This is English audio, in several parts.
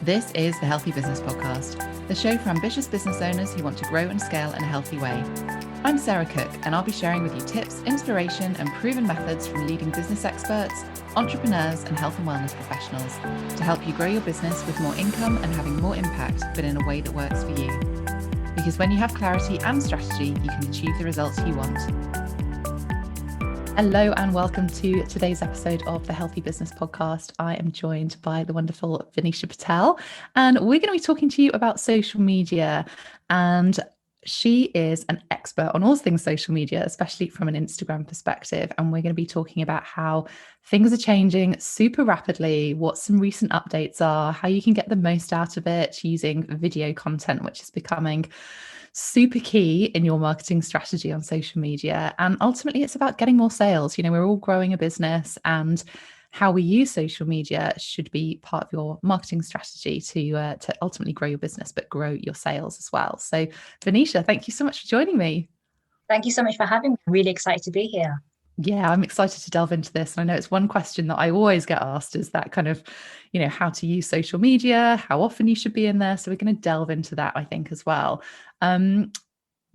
This is the Healthy Business Podcast, the show for ambitious business owners who want to grow and scale in a healthy way. I'm Sarah Cook, and I'll be sharing with you tips, inspiration, and proven methods from leading business experts, entrepreneurs, and health and wellness professionals to help you grow your business with more income and having more impact, but in a way that works for you. Because when you have clarity and strategy, you can achieve the results you want. Hello and welcome to today's episode of the Healthy Business Podcast. I am joined by the wonderful Vanisha Patel, and we're going to be talking to you about social media. And she is an expert on all things social media, especially from an Instagram perspective. And we're going to be talking about how things are changing super rapidly, what some recent updates are, how you can get the most out of it using video content, which is becoming super key in your marketing strategy on social media. And ultimately, it's about getting more sales. You know, we're all growing a business, and how we use social media should be part of your marketing strategy to ultimately grow your business, but grow your sales as well. So, Vanisha, thank you so much for joining me. Thank you so much for having me. I'm really excited to be here. Yeah, I'm excited to delve into this. And I know it's one question that I always get asked is that kind of, you know, how to use social media, how often you should be in there. So we're going to delve into that, I think, as well.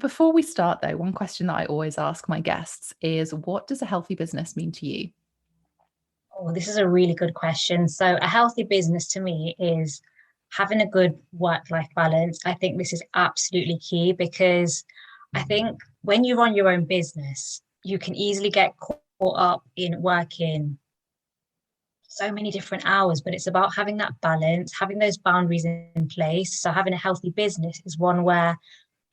Before we start, though, one question that I always ask my guests is, what does a healthy business mean to you? Oh, this is a really good question. So, a healthy business to me is having a good work-life balance. I think this is absolutely key because I think when you run your own business, you can easily get caught up in working so many different hours, but it's about having that balance, having those boundaries in place. So, having a healthy business is one where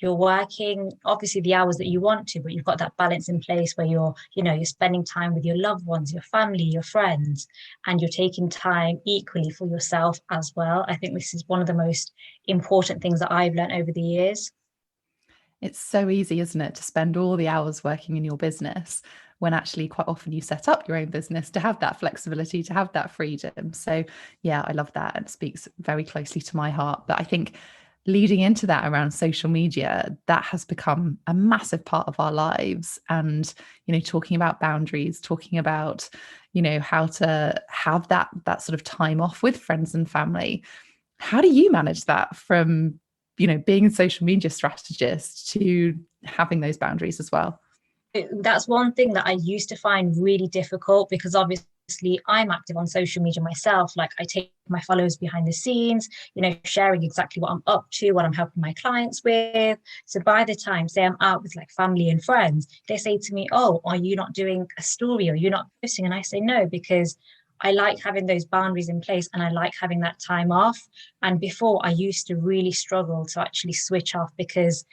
you're working obviously the hours that you want to, but you've got that balance in place where you're spending time with your loved ones, your family, your friends, and you're taking time equally for yourself as well. I think this is one of the most important things that I've learned over the years. It's so easy, isn't it, to spend all the hours working in your business when actually quite often you set up your own business to have that flexibility, to have that freedom. So yeah, I love that. It speaks very closely to my heart. But I think leading into that around social media, that has become a massive part of our lives. And, you know, talking about boundaries, talking about, you know, how to have that sort of time off with friends and family. How do you manage that from, you know, being a social media strategist to having those boundaries as well? That's one thing that I used to find really difficult because obviously I'm active on social media myself. Like I take my followers behind the scenes, sharing exactly what I'm up to, what I'm helping my clients with. So by the time, say I'm out with like family and friends, they say to me, "Oh, are you not doing a story or you're not posting?" And I say no, because I like having those boundaries in place and I like having that time off. And before I used to really struggle to actually switch off because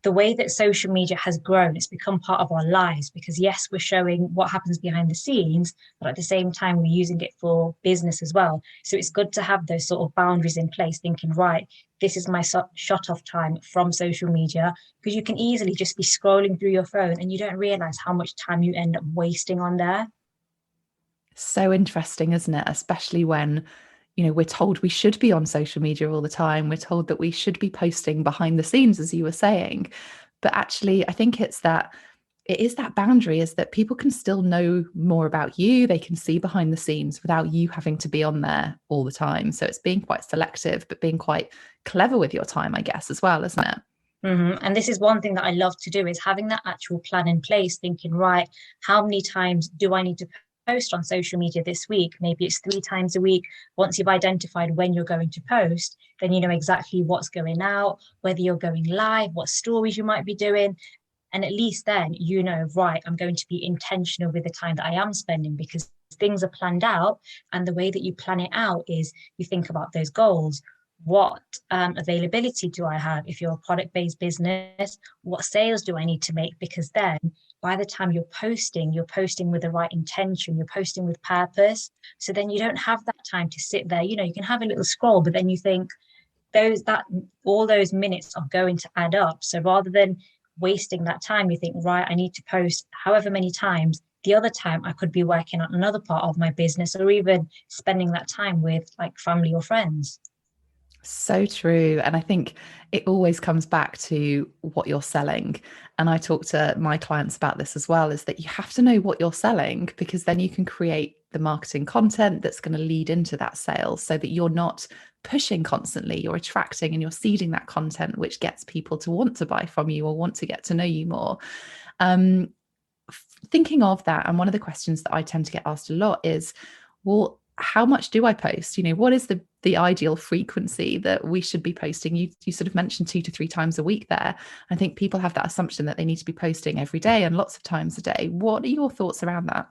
the way that social media has grown, it's become part of our lives because yes, we're showing what happens behind the scenes, but at the same time, we're using it for business as well. So it's good to have those sort of boundaries in place, thinking, right, this is my shut off time from social media, because you can easily just be scrolling through your phone and you don't realize how much time you end up wasting on there. So interesting, isn't it? Especially when, you know, we're told we should be on social media all the time. We're told that we should be posting behind the scenes, as you were saying. But actually, I think it is that boundary, is that people can still know more about you. They can see behind the scenes without you having to be on there all the time. So it's being quite selective, but being quite clever with your time, I guess, as well, isn't it? And this is one thing that I love to do, is having that actual plan in place, thinking, right, how many times do I need to post on social media this week? Maybe it's 3 times a week. Once you've identified when you're going to post, then you know exactly what's going out, whether you're going live, what stories you might be doing. And at least then, right, I'm going to be intentional with the time that I am spending because things are planned out. And the way that you plan it out is you think about those goals. What availability do I have? If you're a product-based business, what sales do I need to make? Because then by the time you're posting with the right intention, you're posting with purpose. So then you don't have that time to sit there. You can have a little scroll, but then you think all those minutes are going to add up. So rather than wasting that time, you think, right, I need to post however many times. The other time I could be working on another part of my business or even spending that time with like family or friends. So true. And I think it always comes back to what you're selling. And I talk to my clients about this as well, is that you have to know what you're selling, because then you can create the marketing content that's going to lead into that sale, so that you're not pushing constantly, you're attracting and you're seeding that content which gets people to want to buy from you or want to get to know you more. Thinking of that, and one of the questions that I tend to get asked a lot is, well, how much do I post? What is the ideal frequency that we should be posting? You sort of mentioned 2 to 3 times a week there. I think people have that assumption that they need to be posting every day and lots of times a day. What are your thoughts around that?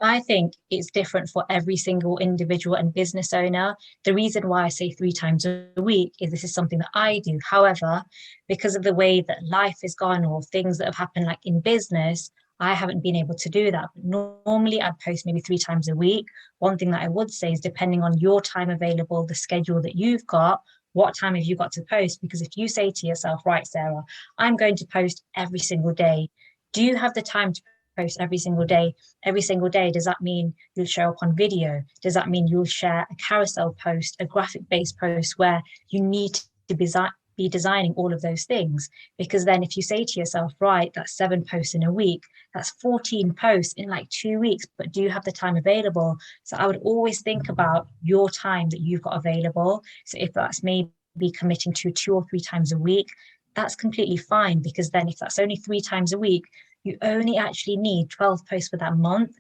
I think it's different for every single individual and business owner. The reason why I say 3 times a week is this is something that I do. However, because of the way that life has gone or things that have happened like in business, I haven't been able to do that. But normally I'd post maybe 3 times a week. One thing that I would say is depending on your time available, the schedule that you've got, what time have you got to post? Because if you say to yourself, right, Sarah, I'm going to post every single day, do you have the time to post every single day? Every single day, does that mean you'll show up on video? Does that mean you'll share a carousel post, a graphic based post where you need to be designing all of those things? Because then if you say to yourself, right, that's 7 posts in a week, that's 14 posts in like 2 weeks, but do you have the time available? So I would always think about your time that you've got available. So if that's maybe committing to 2 or 3 times a week, that's completely fine, because then if that's only 3 times a week, you only actually need 12 posts for that month.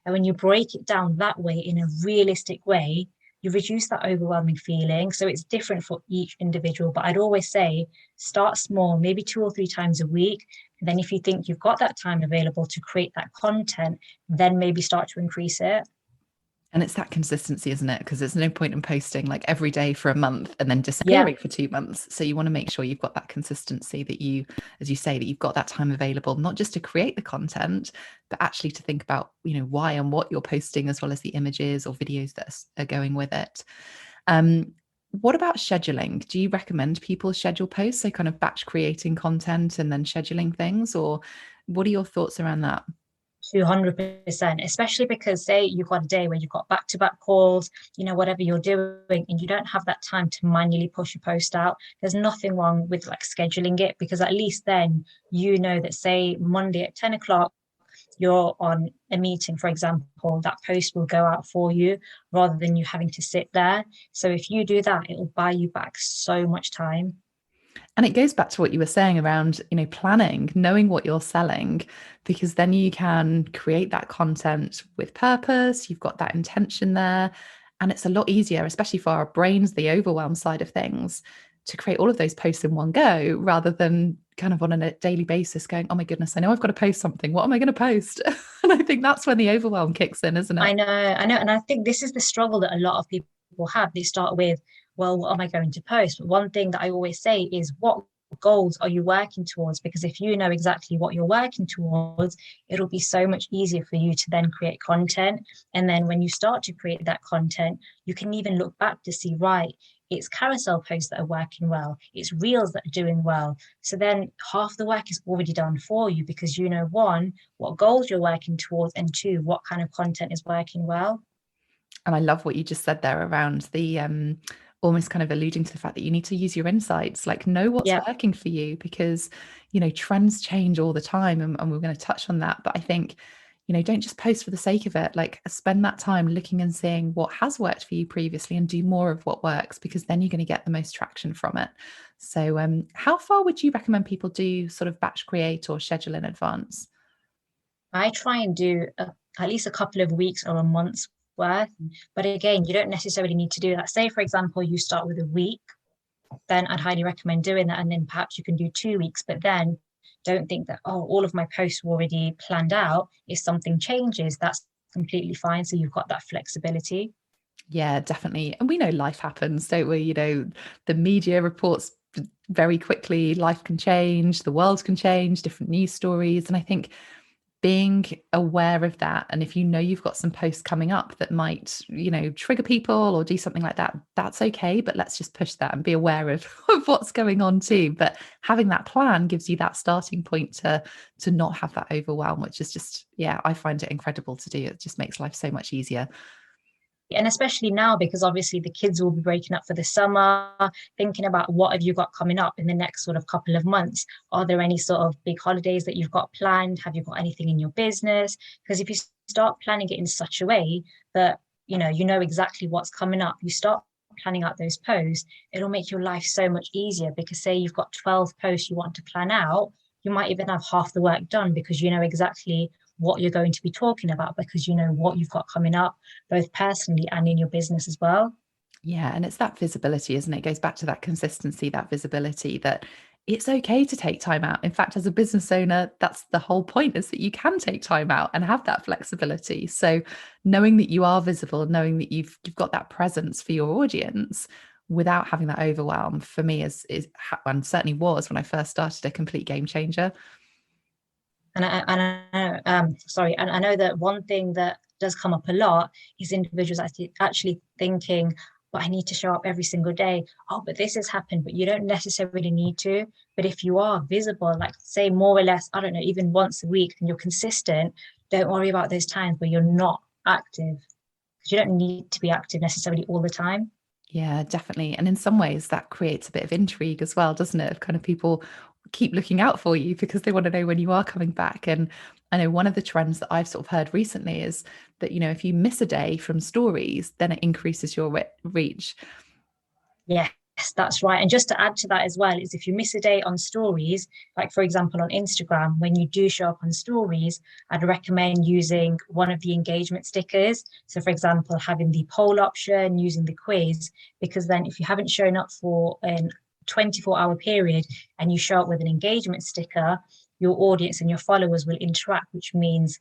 And when you break it down that way in a realistic way, you reduce that overwhelming feeling. So it's different for each individual. But I'd always say start small, maybe 2 or 3 times a week. And then if you think you've got that time available to create that content, then maybe start to increase it. And it's that consistency, isn't it? Because there's no point in posting like every day for a month and then Yeah. disappearing for 2 months. So you want to make sure you've got that consistency, that you, as you say, that you've got that time available, not just to create the content, but actually to think about, why and what you're posting, as well as the images or videos that are going with it. What about scheduling? Do you recommend people schedule posts? So kind of batch creating content and then scheduling things, or what are your thoughts around that? 200%, especially because say you've got a day where you've got back-to-back calls, whatever you're doing, and you don't have that time to manually push a post out. There's nothing wrong with like scheduling it, because at least then that say Monday at 10 o'clock, you're on a meeting, for example, that post will go out for you rather than you having to sit there. So if you do that, it will buy you back so much time. And it goes back to what you were saying around, planning, knowing what you're selling, because then you can create that content with purpose. You've got that intention there. And it's a lot easier, especially for our brains, the overwhelm side of things, to create all of those posts in one go, rather than kind of on a daily basis going, oh my goodness, I know I've got to post something. What am I going to post? And I think that's when the overwhelm kicks in, isn't it? I know. And I think this is the struggle that a lot of people have. They start with, well, what am I going to post? But one thing that I always say is, what goals are you working towards? Because if you know exactly what you're working towards, it'll be so much easier for you to then create content. And then when you start to create that content, you can even look back to see, right, it's carousel posts that are working well, it's reels that are doing well. So then half the work is already done for you, because one, what goals you're working towards, and two, what kind of content is working well. And I love what you just said there around the almost kind of alluding to the fact that you need to use your insights, like know what's Yeah. working for you, because trends change all the time, and we're going to touch on that. But I think don't just post for the sake of it. Like, spend that time looking and seeing what has worked for you previously and do more of what works, because then you're going to get the most traction from it. So how far would you recommend people do sort of batch create or schedule in advance? I try and do at least a couple of weeks or a month's worth. But again, you don't necessarily need to do that. Say, for example, you start with a week, then I'd highly recommend doing that. And then perhaps you can do 2 weeks, but then don't think that, oh, all of my posts were already planned out. If something changes, that's completely fine. So you've got that flexibility. Yeah, definitely. And we know life happens, don't we? The media reports very quickly, life can change, the world can change, different news stories. And I think being aware of that, and if you've got some posts coming up that might trigger people or do something like that, that's okay, but let's just push that and be aware of what's going on too. But having that plan gives you that starting point to not have that overwhelm, which is just, yeah, I find it incredible to do. It just makes life so much easier. And especially now, because obviously the kids will be breaking up for the summer, thinking about what have you got coming up in the next sort of couple of months. Are there any sort of big holidays that you've got planned? Have you got anything in your business? Because if you start planning it in such a way that, you know exactly what's coming up, you start planning out those posts, it'll make your life so much easier, because say you've got 12 posts you want to plan out, you might even have half the work done because you know exactly what you're going to be talking about, because you know what you've got coming up, both personally and in your business as well. Yeah, and it's that visibility, isn't it? It goes back to that consistency, that visibility, that it's okay to take time out. In fact, as a business owner, that's the whole point, is that you can take time out and have that flexibility. So knowing that you are visible, knowing that you've got that presence for your audience without having that overwhelm, for me is and certainly was when I first started, a complete game changer. And I know that one thing that does come up a lot is individuals actually thinking, but I need to show up every single day. Oh, but this has happened, but you don't necessarily need to. But if you are visible, like say more or less, I don't know, even once a week, and you're consistent, don't worry about those times where you're not active, because you don't need to be active necessarily all the time. Yeah, definitely. And in some ways, that creates a bit of intrigue as well, doesn't it? Of kind of people keep looking out for you because they want to know when you are coming back. And I know one of the trends that I've sort of heard recently is that, if you miss a day from stories, then it increases your reach. Yes, that's right. And just to add to that as well, is if you miss a day on stories, like for example on Instagram, when you do show up on stories, I'd recommend using one of the engagement stickers. So for example, having the poll option, using the quiz, because then if you haven't shown up for a 24-hour period and you show up with an engagement sticker, your audience and your followers will interact, which means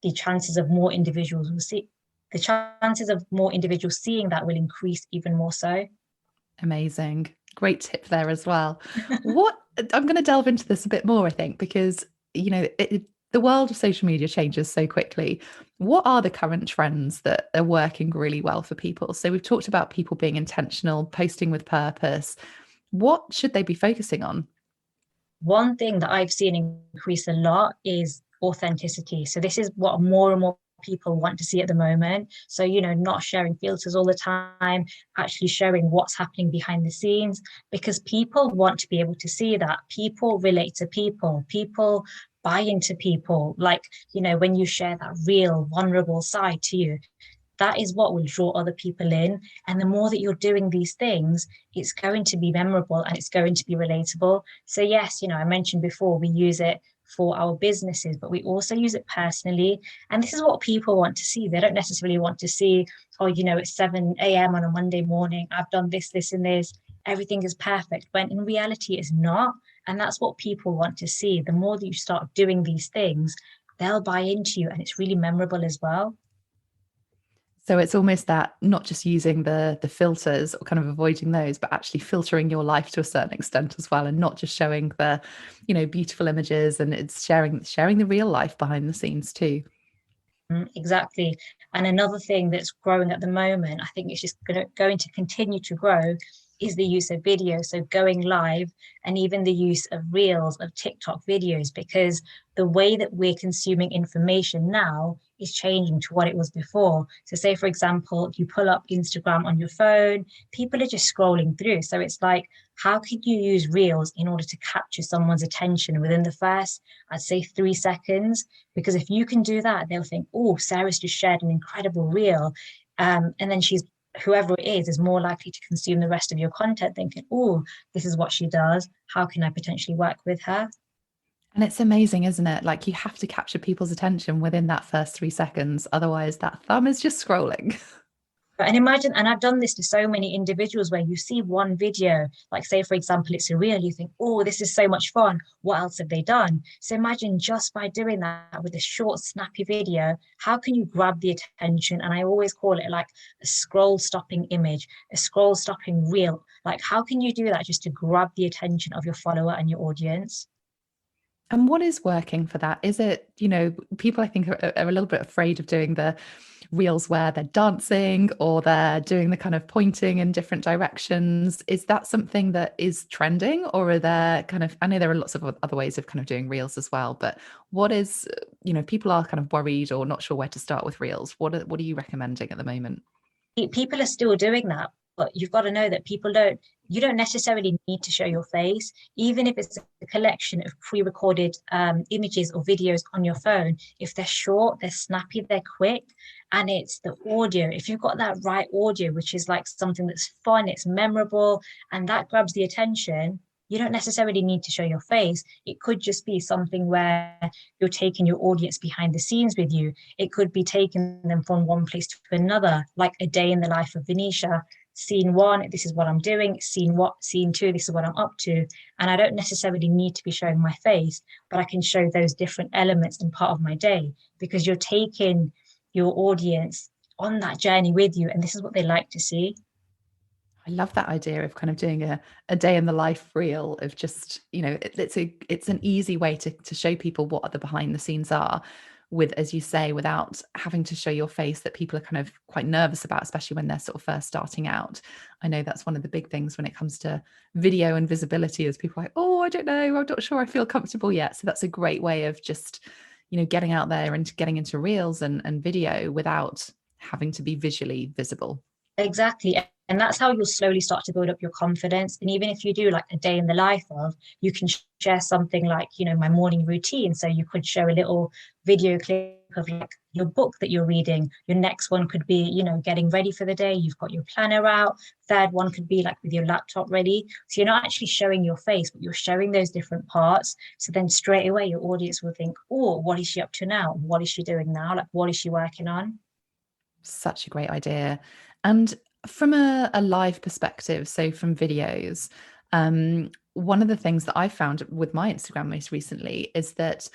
the chances of more individuals will see the chances of more individuals seeing that will increase even more so. Amazing. Great tip there as well. What I'm going to delve into this a bit more, I think, because, the world of social media changes so quickly. What are the current trends that are working really well for people? So we've talked about people being intentional, posting with purpose. What should they be focusing on? One thing that I've seen increase a lot is authenticity. So this is what more and more people want to see at the moment. So, not sharing filters all the time, actually showing what's happening behind the scenes, because people want to be able to see that. People relate to people. People buy into people. Like, when you share that real, vulnerable side to you, that is what will draw other people in. And the more that you're doing these things, it's going to be memorable and it's going to be relatable. So yes, I mentioned before, we use it for our businesses, but we also use it personally. And this is what people want to see. They don't necessarily want to see, oh, it's 7 a.m. on a Monday morning, I've done this, this, and this, everything is perfect, when in reality it's not. And that's what people want to see. The more that you start doing these things, they'll buy into you, and it's really memorable as well. So it's almost that, not just using the filters or kind of avoiding those, but actually filtering your life to a certain extent as well, and not just showing the, beautiful images, and it's sharing the real life behind the scenes too. Exactly. And another thing that's growing at the moment, I think it's just going to continue to grow, is the use of video. So going live, and even the use of reels, of TikTok videos, because the way that we're consuming information now is changing to what it was before. So say, for example, you pull up Instagram on your phone, people are just scrolling through. So it's like, how can you use reels in order to capture someone's attention within the first, I'd say 3 seconds? Because if you can do that, they'll think, oh, Sarah's just shared an incredible reel. And then whoever it is more likely to consume the rest of your content, thinking, oh, this is what she does. How can I potentially work with her? And it's amazing, isn't it? Like, you have to capture people's attention within that first 3 seconds. Otherwise, that thumb is just scrolling. And imagine, and I've done this to so many individuals, where you see one video, like say, for example, it's a reel, you think, oh, this is so much fun. What else have they done? So imagine, just by doing that with a short, snappy video, how can you grab the attention? And I always call it like a scroll stopping image, a scroll stopping reel. Like, how can you do that just to grab the attention of your follower and your audience? And what is working for that? Is it, people I think are a little bit afraid of doing the reels where they're dancing or they're doing the kind of pointing in different directions. Is that something that is trending, or are there kind of, I know there are lots of other ways of kind of doing reels as well, but what is, people are kind of worried or not sure where to start with reels. What are you recommending at the moment? People are still doing that, but you've got to know that people don't you don't necessarily need to show your face, even if it's a collection of pre-recorded images or videos on your phone. If they're short, they're snappy, they're quick, and it's the audio. If you've got that right audio, which is like something that's fun, it's memorable, and that grabs the attention, you don't necessarily need to show your face. It could just be something where you're taking your audience behind the scenes with you. It could be taking them from one place to another, like a day in the life of Venetia. Scene one, this is what I'm doing. Scene two, this is what I'm up to. And I don't necessarily need to be showing my face, but I can show those different elements and part of my day, because you're taking your audience on that journey with you. And this is what they like to see. I love that idea of kind of doing a day in the life reel of just, it's an easy way to show people what the behind the scenes are with, as you say, without having to show your face that people are kind of quite nervous about, especially when they're sort of first starting out. I know that's one of the big things when it comes to video and visibility, is people are like, oh, I don't know, I'm not sure I feel comfortable yet. So that's a great way of just, getting out there and getting into reels and video without having to be visually visible. Exactly. And that's how you'll slowly start to build up your confidence. And even if you do like a day in the life of, you can share something like, my morning routine. So you could show a little video clip of like your book that you're reading. Your next one could be, getting ready for the day. You've got your planner out. Third one could be like with your laptop ready. So you're not actually showing your face, but you're showing those different parts. So then straight away, your audience will think, oh, what is she up to now? What is she doing now? Like, what is she working on? Such a great idea. And from a live perspective, so from videos, one of the things that I found with my Instagram most recently is that,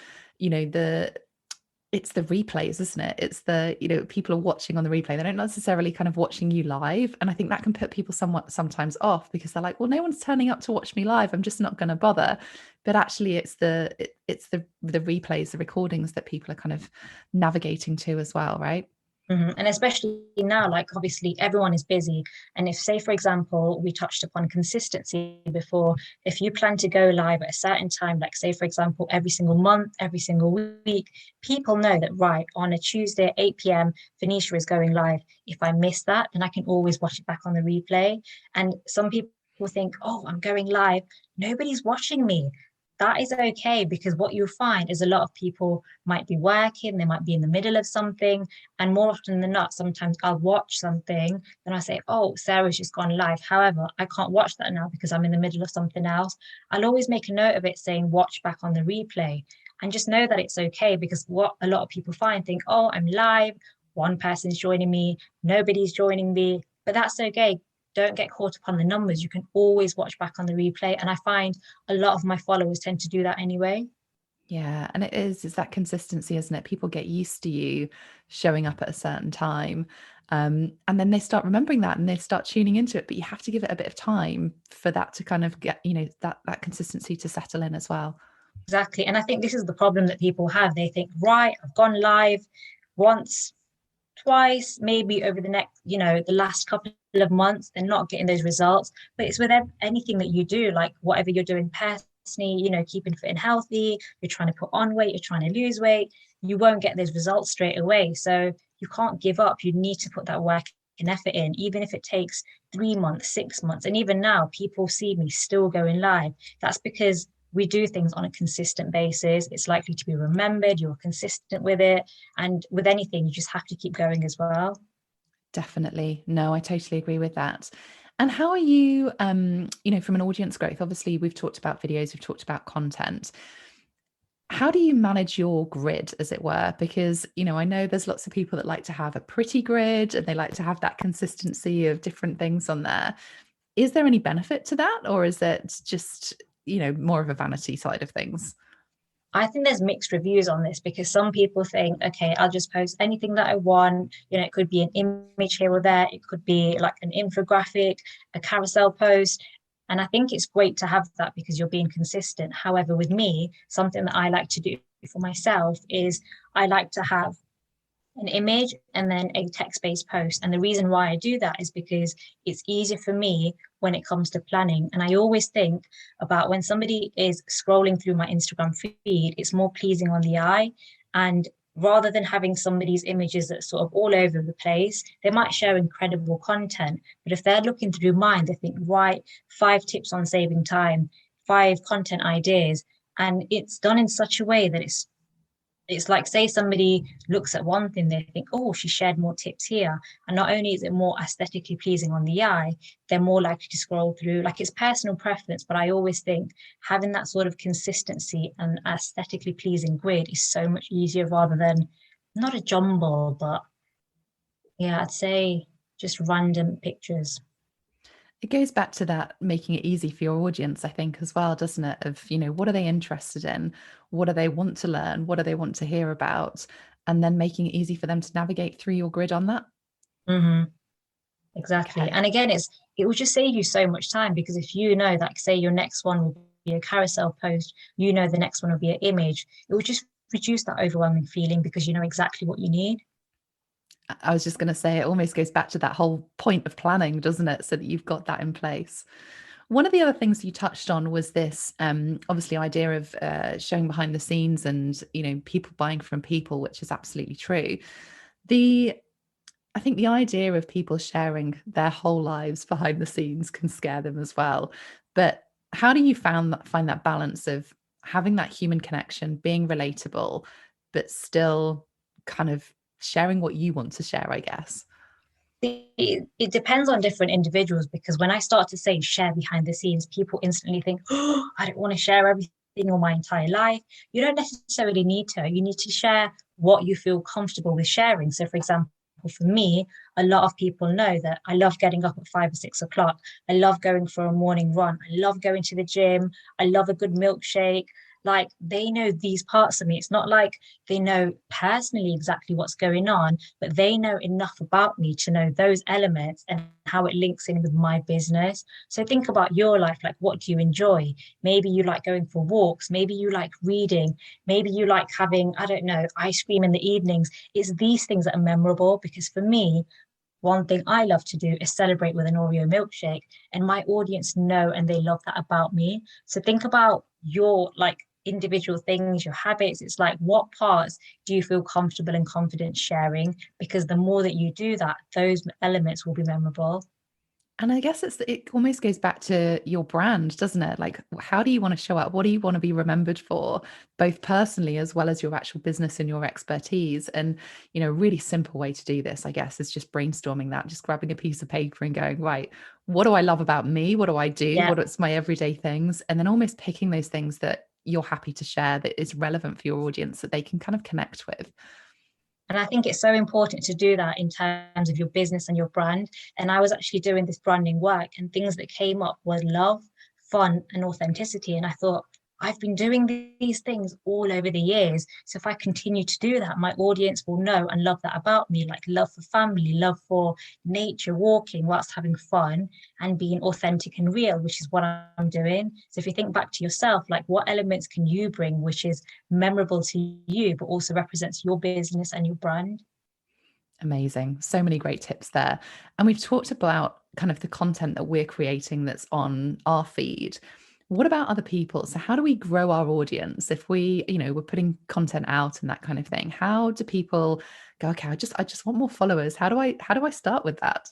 it's the replays, isn't it? It's the, people are watching on the replay. They don't necessarily kind of watching you live. And I think that can put people sometimes off, because they're like, well, no one's turning up to watch me live, I'm just not going to bother. But actually it's the replays, the recordings that people are kind of navigating to as well, right? And especially now, like obviously everyone is busy. And if, say, for example, we touched upon consistency before, if you plan to go live at a certain time, like say, for example, every single month, every single week, people know that, right, on a Tuesday at 8 p.m., Venetia is going live. If I miss that, then I can always watch it back on the replay. And some people think, oh, I'm going live, nobody's watching me. That is okay, because what you'll find is a lot of people might be working, they might be in the middle of something, and more often than not, sometimes I'll watch something, then I say, oh, Sarah's just gone live. However, I can't watch that now because I'm in the middle of something else. I'll always make a note of it saying watch back on the replay, and just know that it's okay, because what a lot of people think, oh, I'm live, one person's joining me, nobody's joining me, but that's okay. Don't get caught up on the numbers. You can always watch back on the replay. And I find a lot of my followers tend to do that anyway. Yeah, and it's that consistency, isn't it? People get used to you showing up at a certain time, and then they start remembering that and they start tuning into it. But you have to give it a bit of time for that to kind of get, that consistency to settle in as well. Exactly. And I think this is the problem that people have. They think, right, I've gone live once, twice, maybe over the next, the last couple of months, they're not getting those results. But it's with anything that you do, like whatever you're doing personally, keeping fit and healthy, you're trying to put on weight, you're trying to lose weight, you won't get those results straight away. So you can't give up. You need to put that work and effort in, even if it takes 3 months, 6 months. And even now, people see me still going live. That's because we do things on a consistent basis. It's likely to be remembered. You're consistent with it. And with anything, you just have to keep going as well. Definitely. No, I totally agree with that. And how are you, from an audience growth? Obviously, we've talked about videos, we've talked about content. How do you manage your grid, as it were? Because, I know there's lots of people that like to have a pretty grid and they like to have that consistency of different things on there. Is there any benefit to that? Or is it just, more of a vanity side of things? I think there's mixed reviews on this, because some people think, okay, I'll just post anything that I want. It could be an image here or there. It could be like an infographic, a carousel post. And I think it's great to have that because you're being consistent. However, with me, something that I like to do for myself is I like to have an image and then a text-based post. And the reason why I do that is because it's easier for me when it comes to planning. And I always think about when somebody is scrolling through my Instagram feed, it's more pleasing on the eye. And rather than having somebody's images that's sort of all over the place. They might share incredible content, but if they're looking through mine, they think, right, 5 tips on saving time, 5 content ideas, and it's done in such a way that it's like, say somebody looks at one thing, they think, oh, she shared more tips here. And not only is it more aesthetically pleasing on the eye, they're more likely to scroll through. Like, it's personal preference, but I always think having that sort of consistency and aesthetically pleasing grid is so much easier rather than not a jumble, but yeah, I'd say just random pictures. It goes back to that making it easy for your audience, I think, as well, doesn't it? Of, what are they interested in? What do they want to learn? What do they want to hear about? And then making it easy for them to navigate through your grid on that. Hmm. Exactly. Okay. And again, it will just save you so much time, because if you know that, say, your next one will be a carousel post, the next one will be an image, it will just reduce that overwhelming feeling because you know exactly what you need. I was just going to say, it almost goes back to that whole point of planning, doesn't it? So that you've got that in place. One of the other things you touched on was this, obviously, idea of showing behind the scenes and, people buying from people, which is absolutely true. I think the idea of people sharing their whole lives behind the scenes can scare them as well. But how do you find that balance of having that human connection, being relatable, but still kind of sharing what you want to share, I guess? It depends on different individuals, because when I start to say share behind the scenes, people instantly think, oh, I don't want to share everything or my entire life. You don't necessarily need to. You need to share what you feel comfortable with sharing. So, for example, for me, a lot of people know that I love getting up at 5 or 6 o'clock. I love going for a morning run. I love going to the gym. I love a good milkshake. Like, they know these parts of me. It's not like they know personally exactly what's going on, but they know enough about me to know those elements and how it links in with my business. So think about your life. Like, what do you enjoy? Maybe you like going for walks. Maybe you like reading. Maybe you like having, I don't know, ice cream in the evenings. It's these things that are memorable, because for me, one thing I love to do is celebrate with an Oreo milkshake, and my audience know and they love that about me. So think about your like individual things, your habits. It's like, what parts do you feel comfortable and confident sharing? Because the more that you do that, those elements will be memorable. And I guess it almost goes back to your brand, doesn't it? Like, how do you want to show up? What do you want to be remembered for, both personally as well as your actual business and your expertise? And, a really simple way to do this, I guess, is just brainstorming that, just grabbing a piece of paper and going, right, what do I love about me? What do I do? Yeah. What's my everyday things? And then almost picking those things that you're happy to share that is relevant for your audience that they can kind of connect with. And I think it's so important to do that in terms of your business and your brand. And I was actually doing this branding work, and things that came up were love, fun, and authenticity. And I thought, I've been doing these things all over the years. So if I continue to do that, my audience will know and love that about me, like love for family, love for nature, walking whilst having fun, and being authentic and real, which is what I'm doing. So if you think back to yourself, like, what elements can you bring which is memorable to you, but also represents your business and your brand? Amazing. So many great tips there. And we've talked about kind of the content that we're creating that's on our feed. What about other people? So how do we grow our audience if we're putting content out and that kind of thing? How do people go, okay, I just want more followers. How do I start with that?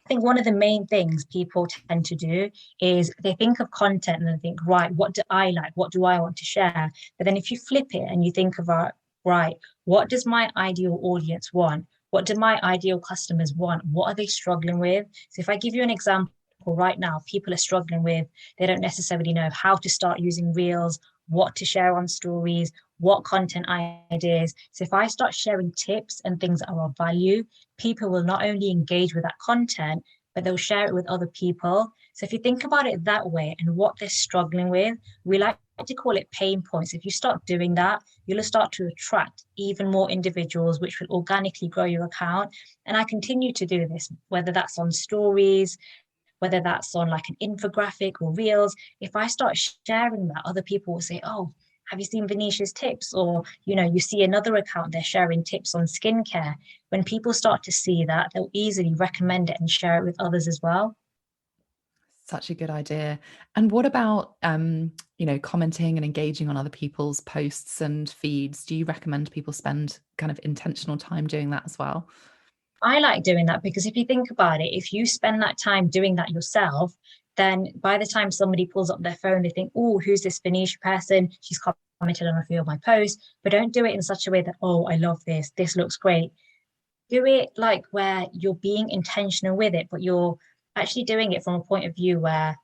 I think one of the main things people tend to do is they think of content and they think, right, what do I like? What do I want to share? But then if you flip it and you think about, right, what does my ideal audience want? What do my ideal customers want? What are they struggling with? So if I give you an example right now, people are struggling with, they don't necessarily know how to start using Reels, what to share on stories, what content ideas. So if I start sharing tips and things that are of value, people will not only engage with that content, but they'll share it with other people. So if you think about it that way and what they're struggling with, we like to call it pain points. If you start doing that, you'll start to attract even more individuals, which will organically grow your account. And I continue to do this, whether that's on stories, whether that's on like an infographic or reels. If I start sharing that, other people will say, oh, have you seen Vanisha's tips? Or, you see another account, they're sharing tips on skincare. When people start to see that, they'll easily recommend it and share it with others as well. Such a good idea. And what about, commenting and engaging on other people's posts and feeds? Do you recommend people spend kind of intentional time doing that as well? I like doing that because if you think about it, if you spend that time doing that yourself, then by the time somebody pulls up their phone, they think, oh, who's this Venetia person? She's commented on a few of my posts, but don't do it in such a way that, oh, I love this. This looks great. Do it like where you're being intentional with it, but you're actually doing it from a point of view where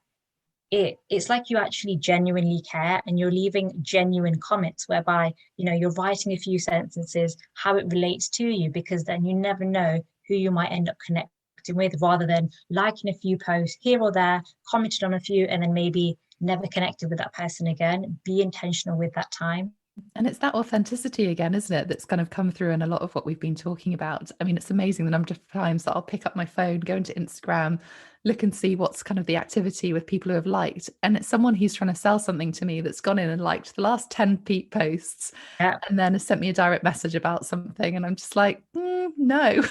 it's like you actually genuinely care and you're leaving genuine comments whereby you're writing a few sentences how it relates to you, because then you never know who you might end up connecting with, rather than liking a few posts here or there, commented on a few, and then maybe never connected with that person again. Be intentional with that time. And it's that authenticity again, isn't it? That's kind of come through in a lot of what we've been talking about. I mean, it's amazing the number of times that I'll pick up my phone, go into Instagram, look and see what's kind of the activity with people who have liked. And it's someone who's trying to sell something to me that's gone in and liked the last 10 posts Yeah. and then has sent me a direct message about something. And I'm just like, no,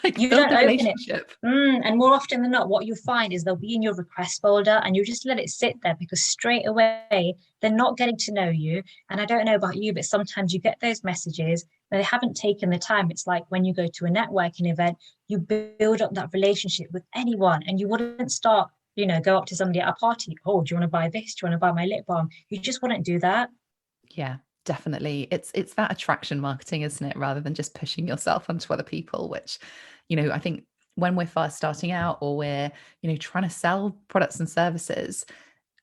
like You build don't the open it. relationship. And more often than not, what you'll find is they'll be in your request folder and you just let it sit there, because straight away they're not getting to know you. And I don't know about you, but sometimes you get those messages where they haven't taken the time. It's like when you go to a networking event, you build up that relationship with anyone, and you wouldn't start, go up to somebody at a party. Oh, do you want to buy this? Do you want to buy my lip balm? You just wouldn't do that. Yeah, definitely. It's that attraction marketing, isn't it? Rather than just pushing yourself onto other people, which, I think when we're first starting out or we're, trying to sell products and services,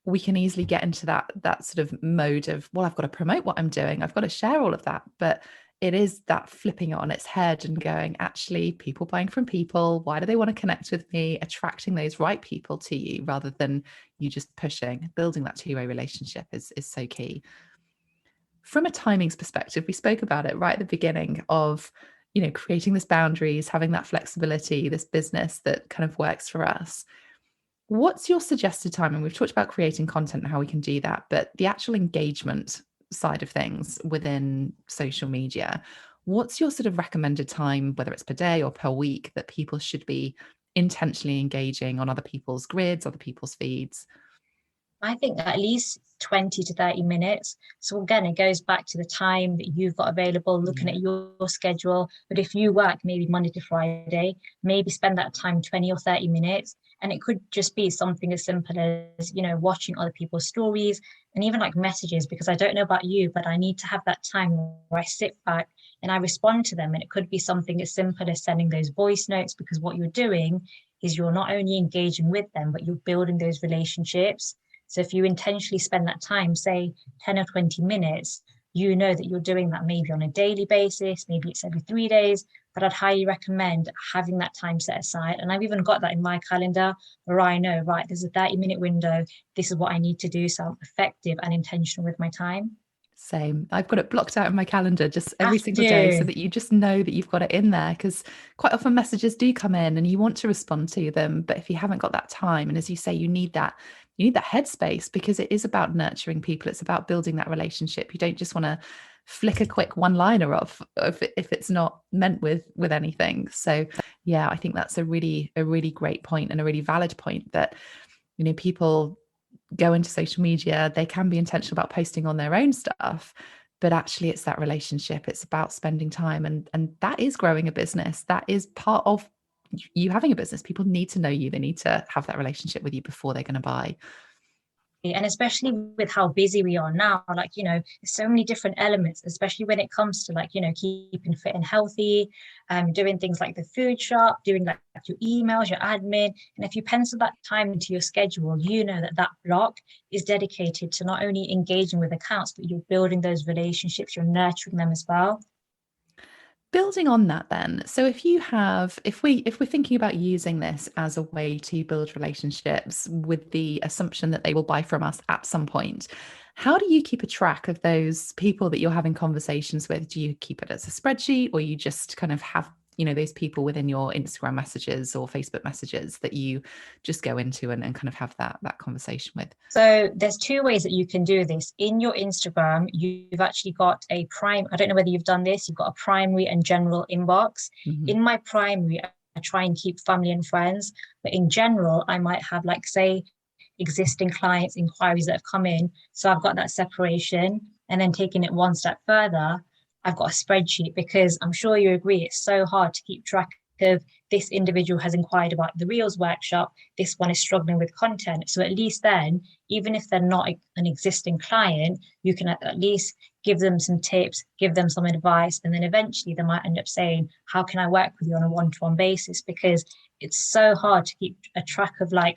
we can easily get into that sort of mode of, well, I've got to promote what I'm doing. I've got to share all of that. But it is that flipping it on its head and going, actually, people buying from people, why do they want to connect with me? Attracting those right people to you rather than you just pushing. Building that two-way relationship is so key. From a timings perspective, we spoke about it right at the beginning of, creating this boundaries, having that flexibility, this business that kind of works for us. What's your suggested time? And we've talked about creating content and how we can do that, but the actual engagement side of things within social media, what's your sort of recommended time, whether it's per day or per week, that people should be intentionally engaging on other people's grids, other people's feeds? I think at least 20 to 30 minutes. So again, it goes back to the time that you've got available, looking Yeah. at your schedule. But if you work maybe Monday to Friday, maybe spend that time 20 or 30 minutes. And it could just be something as simple as, watching other people's stories and even like messages, because I don't know about you, but I need to have that time where I sit back and I respond to them. And it could be something as simple as sending those voice notes, because what you're doing is you're not only engaging with them, but you're building those relationships. So if you intentionally spend that time, say 10 or 20 minutes, you know that you're doing that maybe on a daily basis, maybe it's every 3 days, but I'd highly recommend having that time set aside. And I've even got that in my calendar where I know, right, there's a 30-minute window. This is what I need to do. So I'm effective and intentional with my time. Same. I've got it blocked out in my calendar just every Have single day so to. that you just know that you've got it in there, because quite often messages do come in and you want to respond to them. But if you haven't got that time, and as you say, you need that headspace, because it is about nurturing people. It's about building that relationship. You don't just want to flick a quick one-liner off if it's not meant with anything. So yeah, I think that's a really great point and a really valid point that, people go into social media, they can be intentional about posting on their own stuff, but actually it's that relationship. It's about spending time, and that is growing a business. That is part of you having a business. People need to know you. They need to have that relationship with you before they're going to buy. And especially with how busy we are now, like, there's so many different elements, especially when it comes to like, keeping fit and healthy, doing things like the food shop, doing like your emails, your admin. And if you pencil that time into your schedule, you know that that block is dedicated to not only engaging with accounts, but you're building those relationships, you're nurturing them as well. Building on that then, so if we're thinking about using this as a way to build relationships with the assumption that they will buy from us at some point, how do you keep a track of those people that you're having conversations with? Do you keep it as a spreadsheet, or you just kind of have, those people within your Instagram messages or Facebook messages that you just go into and kind of have that conversation with? So there's two ways that you can do this. In your Instagram, you've actually got I don't know whether you've done this, you've got a primary and general inbox. Mhm. In my primary, I try and keep family and friends, but in general, I might have like, say, existing clients, inquiries that have come in. So I've got that separation. And then taking it one step further, I've got a spreadsheet, because I'm sure you agree, it's so hard to keep track of this individual has inquired about the Reels workshop, this one is struggling with content. So at least then, even if they're not an existing client, you can at least give them some tips, give them some advice, and then eventually they might end up saying, how can I work with you on a one-to-one basis? Because it's so hard to keep a track of like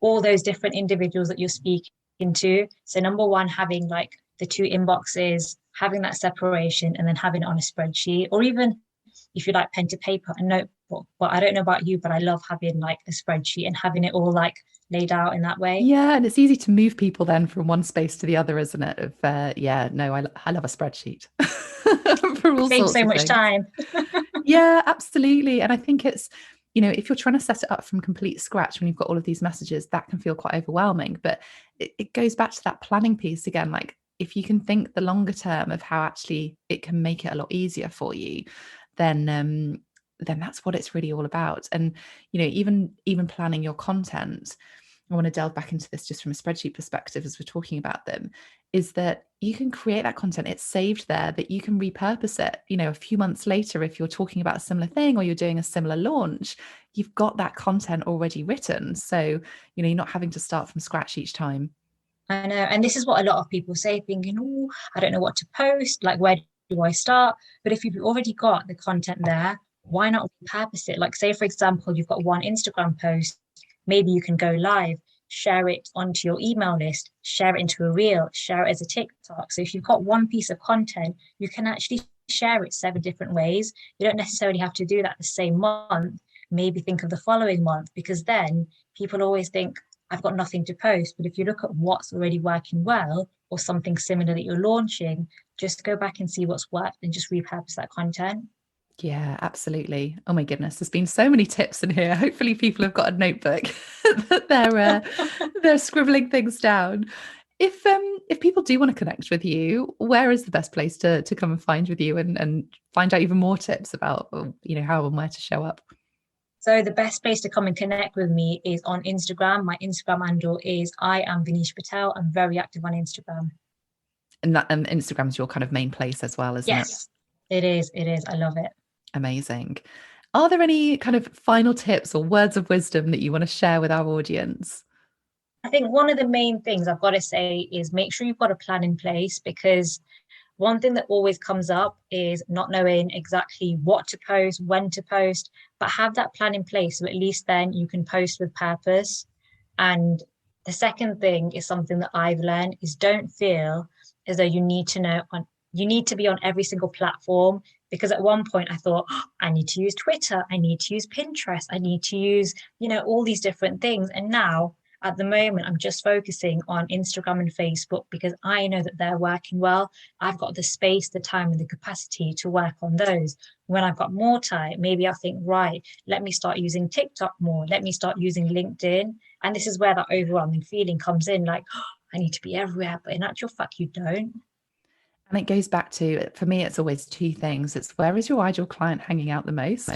all those different individuals that you're speaking to. So number one, having like the two inboxes, having that separation, and then having it on a spreadsheet, or even if you like pen to paper and notebook. But I don't know about you, but I love having like a spreadsheet and having it all like laid out in that way. Yeah, and it's easy to move people then from one space to the other, isn't it? Of yeah, no, I love a spreadsheet for all Saves sorts so of much things. time. Yeah, absolutely. And I think it's, if you're trying to set it up from complete scratch when you've got all of these messages, that can feel quite overwhelming. But it goes back to that planning piece again. Like if you can think the longer term of how actually it can make it a lot easier for you, then that's what it's really all about. And even planning your content, I want to delve back into this just from a spreadsheet perspective as we're talking about them, is that you can create that content, it's saved there, that you can repurpose it, a few months later, if you're talking about a similar thing or you're doing a similar launch, you've got that content already written. So, you're not having to start from scratch each time. I know. And this is what a lot of people say, thinking, oh, I don't know what to post. Like, where do I start? But if you've already got the content there, why not repurpose it? Like, say, for example, you've got one Instagram post, maybe you can go live, share it onto your email list, share it into a reel, share it as a TikTok. So if you've got one piece of content, you can actually share it 7 different ways. You don't necessarily have to do that the same month. Maybe think of the following month, because then people always think, I've got nothing to post. But if you look at what's already working well, or something similar that you're launching, just go back and see what's worked and just repurpose that content. Yeah, absolutely. Oh my goodness, there's been so many tips in here. Hopefully people have got a notebook that they're scribbling things down. If people do want to connect with you, where is the best place to come and find with you and find out even more tips about how and where to show up? So the best place to come and connect with me is on Instagram. My Instagram handle is I am Vanisha Patel. I'm very active on Instagram. And that Instagram's your kind of main place as well, isn't it? Yes, it is. It is. I love it. Amazing. Are there any kind of final tips or words of wisdom that you want to share with our audience? I think one of the main things I've got to say is make sure you've got a plan in place, because one thing that always comes up is not knowing exactly what to post, when to post, but have that plan in place. So at least then you can post with purpose. And the second thing is something that I've learned is don't feel as though you need to be on every single platform. Because at one point I thought, oh, I need to use Twitter, I need to use Pinterest, I need to use, all these different things. And now at the moment, I'm just focusing on Instagram and Facebook, because I know that they're working well. I've got the space, the time, and the capacity to work on those. When I've got more time, maybe I'll think, right, let me start using TikTok more. Let me start using LinkedIn. And this is where that overwhelming feeling comes in, like, oh, I need to be everywhere. But in actual fact, you don't. And it goes back to, for me, it's always 2 things. It's where is your ideal client hanging out the most?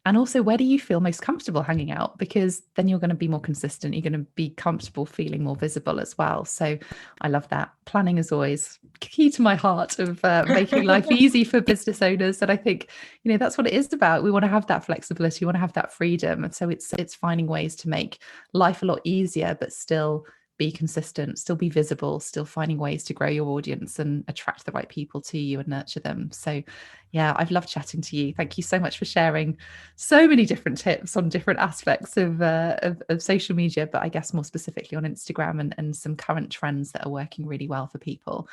And also, where do you feel most comfortable hanging out? Because then you're going to be more consistent. You're going to be comfortable feeling more visible as well. So I love that. Planning is always key to my heart of making life easy for business owners. And I think, that's what it is about. We want to have that flexibility. We want to have that freedom. And so it's finding ways to make life a lot easier, but still be consistent, still be visible, still finding ways to grow your audience and attract the right people to you and nurture them. So yeah, I've loved chatting to you. Thank you so much for sharing so many different tips on different aspects of social media, but I guess more specifically on Instagram and some current trends that are working really well for people.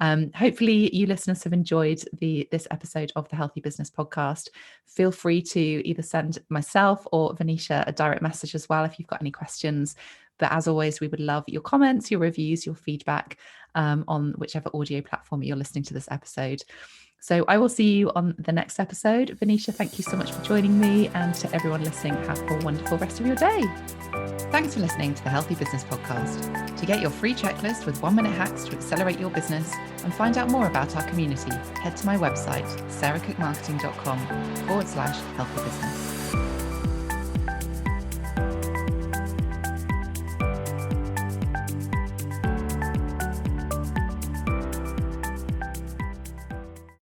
Hopefully you listeners have enjoyed this episode of the Healthy Business Podcast. Feel free to either send myself or Vanisha a direct message as well if you've got any questions. But as always, we would love your comments, your reviews, your feedback on whichever audio platform you're listening to this episode. So I will see you on the next episode. Vanisha, thank you so much for joining me, and to everyone listening, have a wonderful rest of your day. Thanks for listening to the Healthy Business Podcast. To get your free checklist with 1-minute hacks to accelerate your business and find out more about our community, head to my website, sarahcookmarketing.com/healthy business.